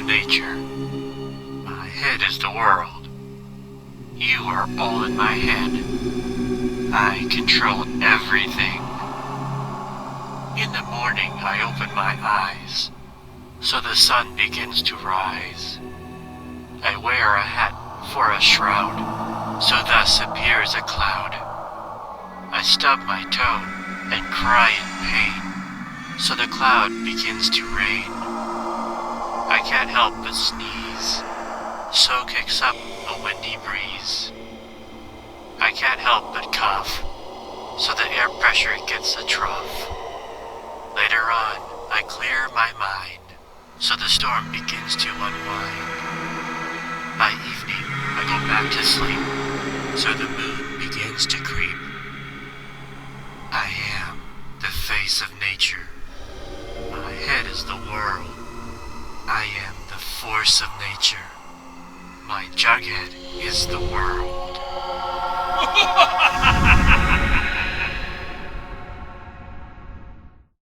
nature. My head is the world. You are all in my head. I control everything. In the morning I open my eyes, so the sun begins to rise. I wear a hat for a shroud, so thus appears a cloud. I stub my toe and cry in pain, so the cloud begins to rain. I can't help but sneeze, so kicks up a windy breeze. I can't help but cough, so the air pressure gets a trough. Later on, I clear my mind, so the storm begins to unwind. By evening, I go back to sleep, so the moon begins to creep. I am the face of nature. My head is the world. I am the force of nature. My Jughead is the world.